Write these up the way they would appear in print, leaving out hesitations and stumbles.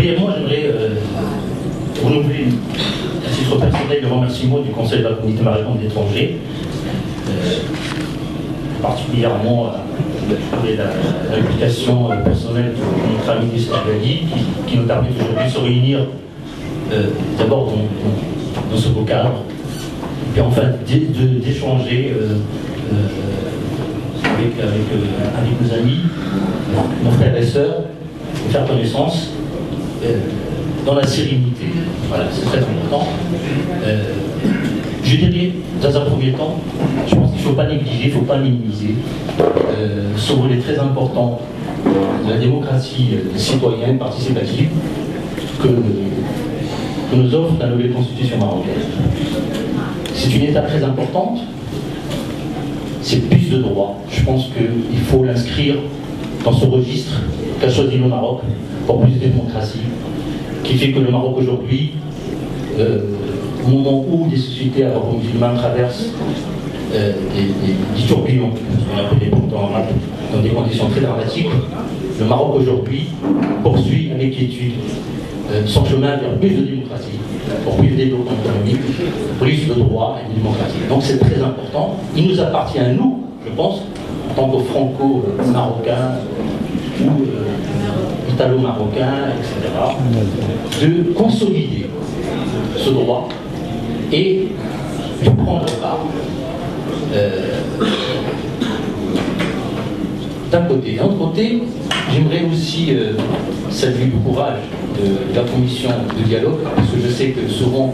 brièvement, j'aimerais renouveler à titre personnel le remerciement du Conseil de la Communauté marocaine des étrangers, particulièrement l'implication personnelle de notre ami Gali, qui nous permet aujourd'hui de se réunir d'abord dans ce beau cadre, et puis enfin d'échanger avec nos amis, nos frères et sœurs, de faire connaissance dans la sérénité. Voilà, c'est très important. Je dirais, dans un premier temps, je pense qu'il ne faut pas négliger, il ne faut pas minimiser ce volet très important de la démocratie citoyenne, participative, que nous offre la nouvelle constitution marocaine. C'est une étape très importante, c'est plus de droits. Je pense qu'il faut l'inscrire dans ce registre qu'a choisi le Maroc pour plus de démocratie, qui fait que le Maroc aujourd'hui, au moment où des sociétés arabo-musulmanes traversent des tourbillons, on appelle dans des conditions très dramatiques, le Maroc aujourd'hui poursuit avec quiétude son chemin vers plus de démocratie, pour plus de développement économique, plus de droits et de démocratie. Donc c'est très important. Il nous appartient à nous, je pense, en tant que franco-marocains ou italo-marocains, etc., de consolider ce droit et de prendre part d'un côté. D'un autre côté, j'aimerais aussi saluer le courage de la commission de dialogue, parce que je sais que souvent,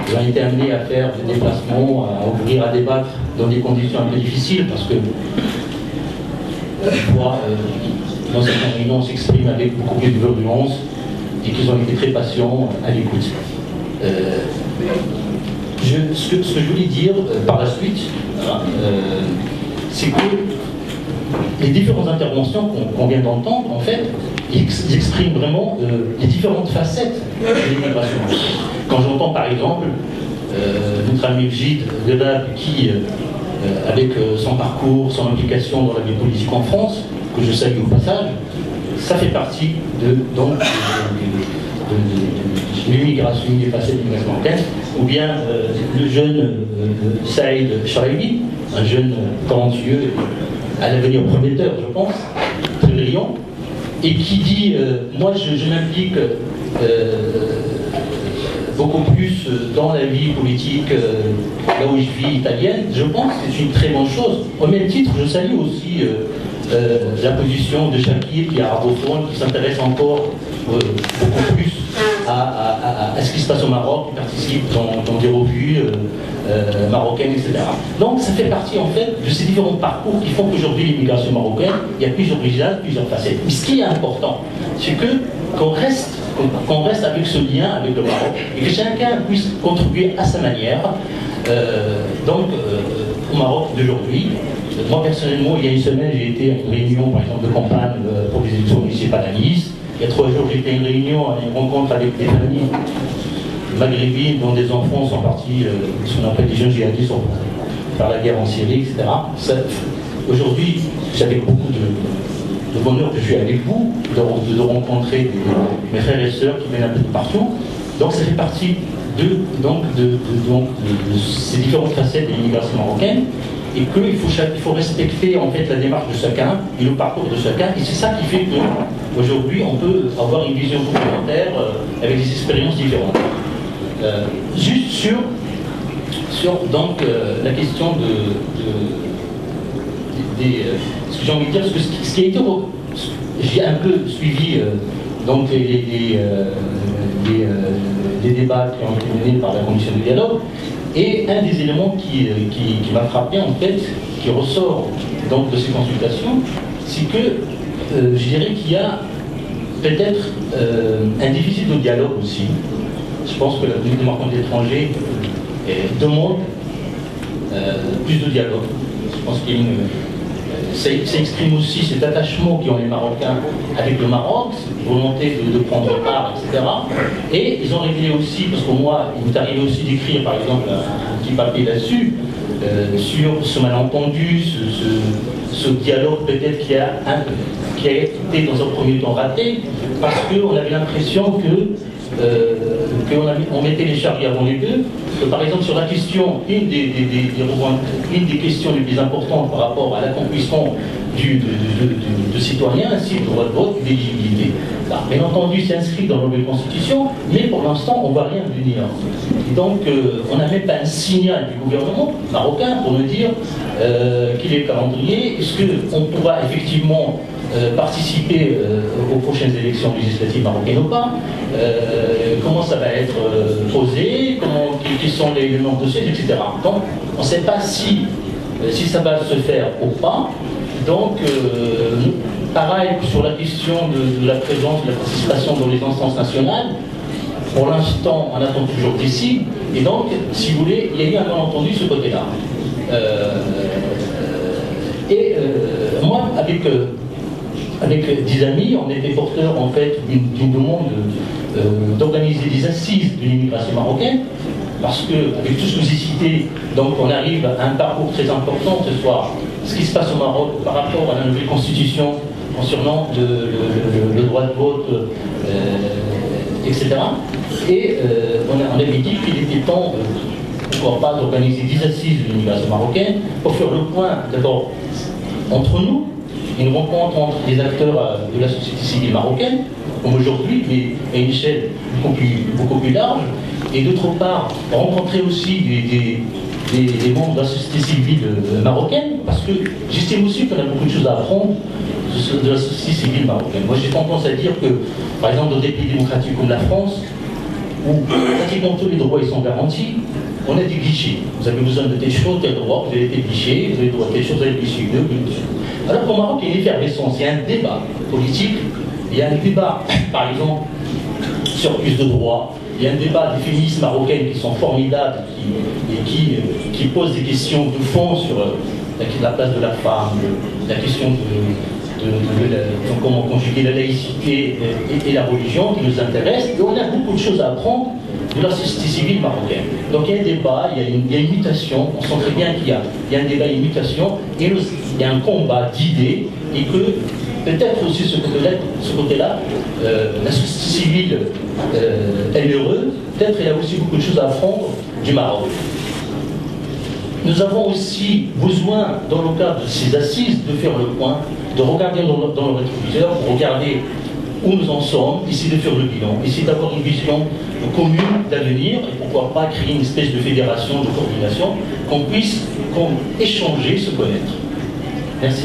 ils ont été amenés à faire des déplacements, à ouvrir, à débattre dans des conditions un peu difficiles, parce que parfois, dans certaines réunions, on s'exprime avec beaucoup plus de virulence et qu'ils ont été très patients à l'écoute. Ce que je voulais dire par la suite, c'est que les différentes interventions qu'on vient d'entendre, en fait, ils expriment vraiment les différentes facettes de l'immigration. Quand j'entends par exemple notre ami Gide Delab qui, avec son parcours, son implication dans la vie politique en France, que je salue au passage, ça fait partie de l'immigration, des facettes de l'immigration marocaine, ou bien le jeune Saïd Charaïbi, un jeune talentueux, à l'avenir prometteur, je pense, très brillant, et qui dit moi je m'implique beaucoup plus dans la vie politique là où je vis italienne. Je pense que c'est une très bonne chose. Au même titre, je salue aussi la position de Shakir, qui est arabophone, qui s'intéresse encore beaucoup plus à ce qui se passe au Maroc, qui participe dans des revues marocaines, etc. Donc ça fait partie en fait de ces différents parcours qui font qu'aujourd'hui l'immigration marocaine, il y a plusieurs visages, plusieurs facettes. Mais ce qui est important, c'est qu'on reste avec ce lien avec le Maroc et que chacun puisse contribuer à sa manière au Maroc d'aujourd'hui. Moi personnellement, il y a une semaine, j'ai été à une réunion par exemple de campagne pour les élections municipales à Nice. Il y a 3 jours, j'ai été à une réunion, à une rencontre avec des familles maghrébines dont des enfants sont partis, ce qu'on appelle des jeunes djihadistes, par la guerre en Syrie, etc. Aujourd'hui, j'avais beaucoup de bonheur que je suis avec vous, de rencontrer mes frères et sœurs qui viennent un peu de partout. Donc ça fait partie de ces différentes facettes de l'immigration marocaine, et qu'il faut respecter en fait la démarche de chacun et le parcours de chacun, et c'est ça qui fait qu'aujourd'hui on peut avoir une vision complémentaire avec des expériences différentes. Juste sur donc la question ce que j'ai envie de dire, ce qui a été, j'ai un peu suivi donc les débats qui ont été menés par la commission de dialogue, et un des éléments qui m'a frappé en fait, qui ressort donc de ces consultations, c'est que je dirais qu'il y a peut-être un déficit de dialogue aussi. Je pense que la communauté marocaine d'étrangers demande plus de dialogue. Je pense qu'il y a ça exprime aussi cet attachement qu'ont les Marocains avec le Maroc, cette volonté de prendre part, etc. Et ils ont révélé aussi, parce que moi, il m'est arrivé aussi d'écrire, par exemple, un petit papier là-dessus, sur ce malentendu, ce dialogue peut-être qui a été dans un premier temps raté, parce qu'on avait l'impression qu'on mettait les charrues avant les bœufs, que par exemple sur la question, une des questions les plus importantes par rapport à l'accomplissement de citoyens, ainsi le droit de vote et d'éligibilité. Bien entendu, c'est inscrit dans la nouvelle constitution, mais pour l'instant, on ne voit rien venir. Et donc, on n'a même pas un signal du gouvernement marocain pour nous dire qu'il est le calendrier. Est-ce qu'on pourra effectivement participer aux prochaines élections législatives marocaines ou pas, comment ça va être posé, quels sont les nombres de sièges, etc. Donc, on ne sait pas si ça va se faire ou pas. Donc, pareil sur la question de la présence, de la participation dans les instances nationales. Pour l'instant, on attend toujours des signes. Et donc, si vous voulez, il y a eu un malentendu de ce côté-là. Moi, avec 10 amis, on était porteurs en fait d'une demande d'organiser des assises de l'immigration marocaine, parce que, avec tout ce que j'ai cité, donc on arrive à un parcours très important, que ce soit ce qui se passe au Maroc par rapport à la nouvelle constitution concernant le droit de vote, etc. Et on avait dit qu'il était temps, pourquoi pas, d'organiser des assises de l'immigration marocaine pour faire le point d'abord entre nous, une rencontre entre les acteurs de la société civile marocaine, comme aujourd'hui, mais à une échelle beaucoup plus large, et d'autre part, rencontrer aussi des membres de la société civile marocaine, parce que j'estime aussi qu'on a beaucoup de choses à apprendre de la société civile marocaine. Moi, j'ai tendance à dire que, par exemple, dans des pays démocratiques comme la France, où pratiquement tous les droits ils sont garantis, on a des guichets. Vous avez besoin de telle chose, tel droit, vous avez des guichets, vous avez le droit de telle chose, vous avez des guichets. Alors qu'au Maroc, il y a une effervescence, il y a un débat politique, il y a un débat, par exemple, sur plus de droits, il y a un débat des féministes marocaines qui sont formidables et qui posent des questions de fond sur la place de la femme, la question de comment conjuguer la laïcité et la religion qui nous intéresse, et on a beaucoup de choses à apprendre de la société civile marocaine. Donc il y a un débat, il y a une mutation, on sent très bien qu'il y a un débat, une mutation, et il y a un combat d'idées, et que peut-être aussi ce côté-là, la société civile, elle est heureuse, peut-être elle a aussi beaucoup de choses à apprendre du Maroc. Nous avons aussi besoin, dans le cadre de ces assises, de faire le point, de regarder dans le rétroviseur, pour regarder où nous en sommes, essayer de faire le bilan, essayer d'avoir une vision commune d'avenir, et pourquoi pas créer une espèce de fédération, de coordination, qu'on puisse échanger, se connaître. Merci.